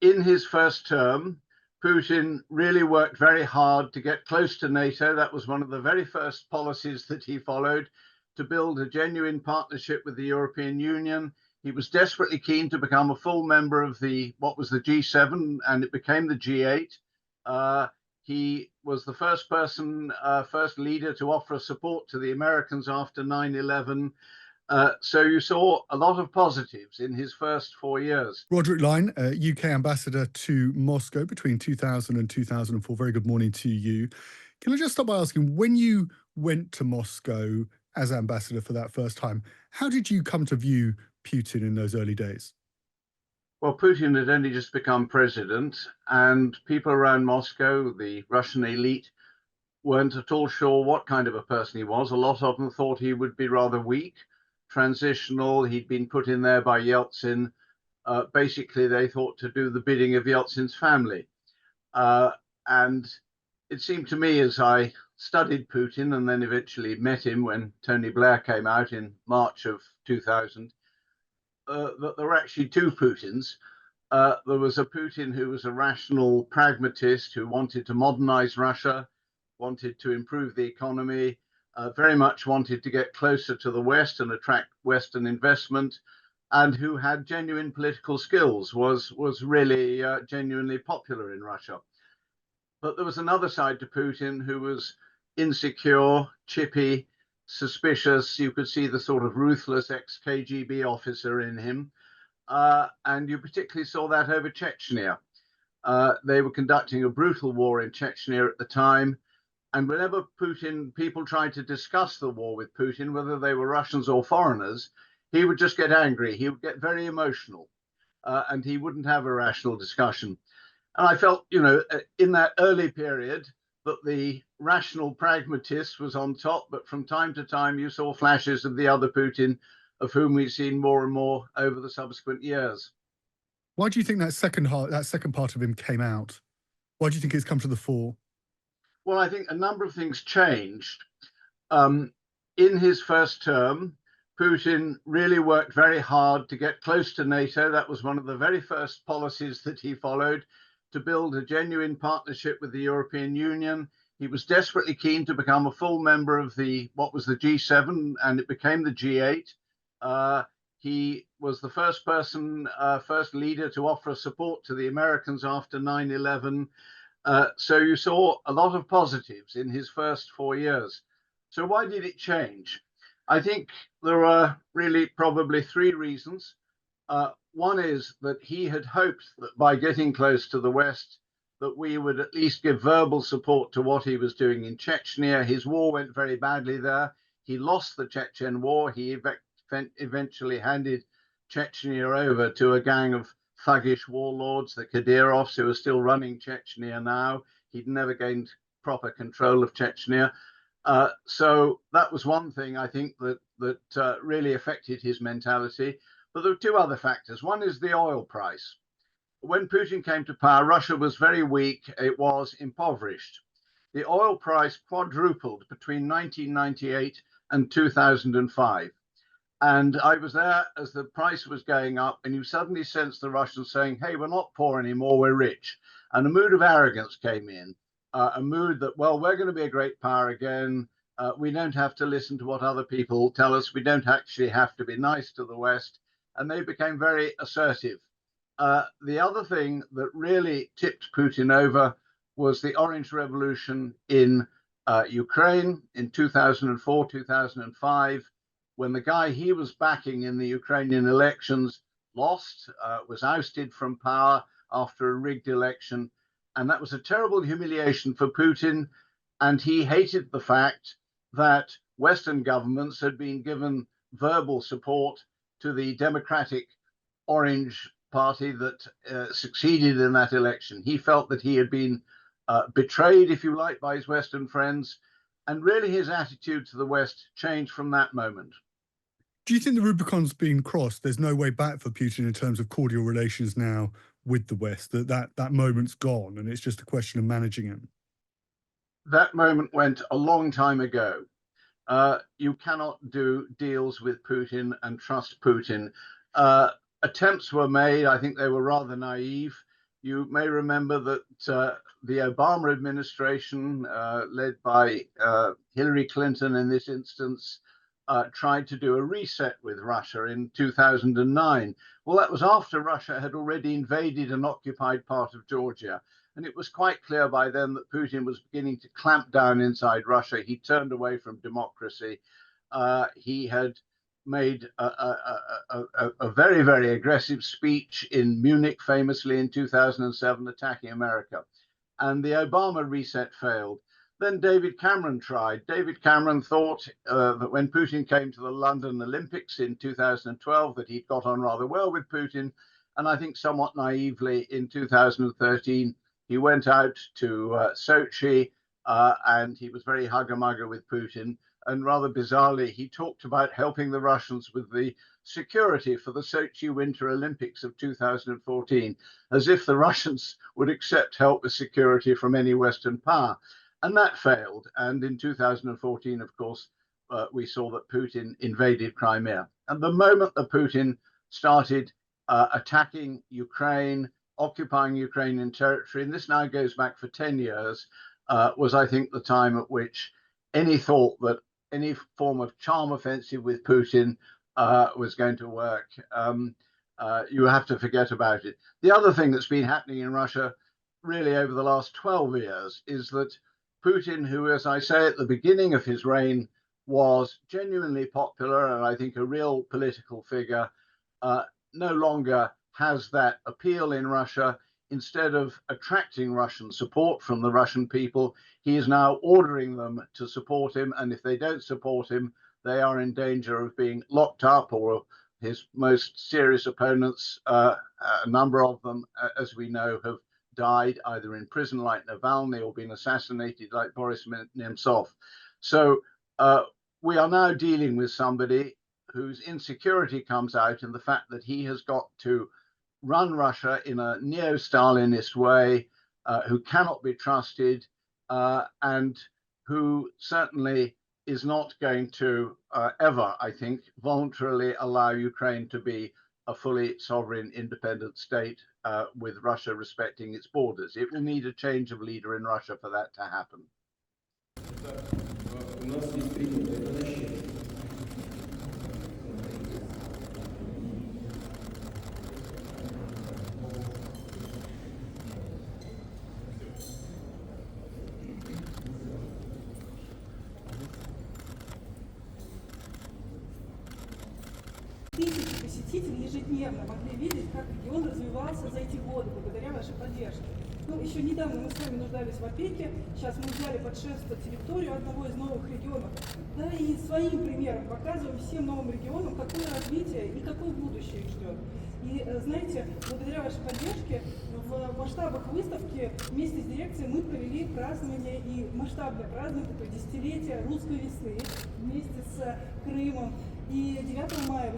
in his first term, Putin really worked very hard to get close to NATO. That was one of the very first policies that he followed, to build a genuine partnership with the European Union. He was desperately keen to become a full member of what was the G7, and it became the G8. He was the first leader to offer support to the Americans after 9/11. So you saw a lot of positives in his first 4 years. Roderic Lyne, UK ambassador to Moscow between 2000 and 2004. Very good morning to you. Can I just start by asking, when you went to Moscow as ambassador for that first time, how did you come to view Putin in those early days? Well, Putin had only just become president, and people around Moscow, the Russian elite, weren't at all sure what kind of a person he was. A lot of them thought he would be rather weak, transitional. He'd been put in there by Yeltsin. Basically, they thought to do the bidding of Yeltsin's family. And it seemed to me, as I studied Putin and then eventually met him when Tony Blair came out in March of 2000, that there were actually two Putins. There was a Putin who was a rational pragmatist who wanted to modernize Russia, wanted to improve the economy, very much wanted to get closer to the West and attract Western investment, and who had genuine political skills, was really genuinely popular in Russia. But there was another side to Putin who was insecure, chippy, suspicious. You could see the sort of ruthless ex-KGB officer in him. And you particularly saw that over Chechnya. They were conducting a brutal war in Chechnya at the time. And whenever people tried to discuss the war with Putin, whether they were Russians or foreigners, he would just get angry. He would get very emotional, and he wouldn't have a rational discussion. And I felt, in that early period, that the rational pragmatist was on top, but from time to time you saw flashes of the other Putin, of whom we've seen more and more over the subsequent years. Why do you think that second part of him came out? Why do you think it's come to the fore? Well, I think a number of things changed. In his first term, Putin really worked very hard to get close to NATO. That was one of the very first policies that he followed, to build a genuine partnership with the European Union. He was desperately keen to become a full member of what was the G7, and it became the G8. He was the first leader to offer support to the Americans after 9/11. So you saw a lot of positives in his first 4 years. So why did it change? I think there are really probably three reasons. One is that he had hoped that by getting close to the West, that we would at least give verbal support to what he was doing in Chechnya. His war went very badly there. He lost the Chechen war. He eventually handed Chechnya over to a gang of thuggish warlords, the Kadyrovs, who are still running Chechnya now. He'd never gained proper control of Chechnya. So that was one thing, I think, that really affected his mentality. But there were two other factors. One is the oil price. When Putin came to power, Russia was very weak. It was impoverished. The oil price quadrupled between 1998 and 2005. And I was there as the price was going up, and you suddenly sensed the Russians saying, hey, we're not poor anymore, we're rich. And a mood of arrogance came in, a mood that, well, we're going to be a great power again. We don't have to listen to what other people tell us. We don't actually have to be nice to the West. And they became very assertive. The other thing that really tipped Putin over was the Orange Revolution in Ukraine in 2004, 2005, when the guy he was backing in the Ukrainian elections lost, was ousted from power after a rigged election. And that was a terrible humiliation for Putin. And he hated the fact that Western governments had been given verbal support to the Democratic Orange Party that succeeded in that election. He felt that he had been betrayed, if you like, by his Western friends. And really his attitude to the West changed from that moment. Do you think the Rubicon's been crossed? There's no way back for Putin in terms of cordial relations now with the West, that moment's gone and it's just a question of managing it? That moment went a long time ago. You cannot do deals with Putin and trust Putin. Attempts were made. I think they were rather naive. You may remember that the Obama administration, led by Hillary Clinton in this instance, tried to do a reset with Russia in 2009. Well, that was after Russia had already invaded and occupied part of Georgia. And it was quite clear by then that Putin was beginning to clamp down inside Russia. He turned away from democracy. He had made a very, very aggressive speech in Munich, famously in 2007, attacking America. And the Obama reset failed. Then David Cameron tried. David Cameron thought that when Putin came to the London Olympics in 2012, that he'd got on rather well with Putin. And I think somewhat naively in 2013, he went out to Sochi and he was very hugger-mugger with Putin. And rather bizarrely, he talked about helping the Russians with the security for the Sochi Winter Olympics of 2014, as if the Russians would accept help with security from any Western power. And that failed. And in 2014, of course, we saw that Putin invaded Crimea. And the moment that Putin started attacking Ukraine, occupying Ukrainian territory, and this now goes back for 10 years, was, I think, the time at which any thought that any form of charm offensive with Putin was going to work. You have to forget about it. The other thing that's been happening in Russia really over the last 12 years is that Putin, who, as I say, at the beginning of his reign was genuinely popular and I think a real political figure, no longer has that appeal in Russia. Instead of attracting Russian support from the Russian people, he is now ordering them to support him. And if they don't support him, they are in danger of being locked up, or his most serious opponents, a number of them, as we know, have died either in prison like Navalny or been assassinated like Boris Nemtsov. So we are now dealing with somebody whose insecurity comes out in the fact that he has got to run Russia in a neo-Stalinist way, who cannot be trusted, and who certainly is not going to ever, I think, voluntarily allow Ukraine to be a fully sovereign, independent state with Russia respecting its borders. It will need a change of leader in Russia for that to happen. Тысячи посетителей ежедневно могли видеть, как регион развивался за эти годы благодаря вашей поддержке. Ну, еще недавно мы с вами нуждались в опеке, сейчас мы взяли под шефство территорию одного из новых регионов. Да, и своим примером показываем всем новым регионам, какое развитие и какое будущее их ждет. И знаете, благодаря вашей поддержке в масштабах выставки вместе с дирекцией мы провели празднование и масштабное празднование такое десятилетие русской весны вместе с Крымом. И 9 мая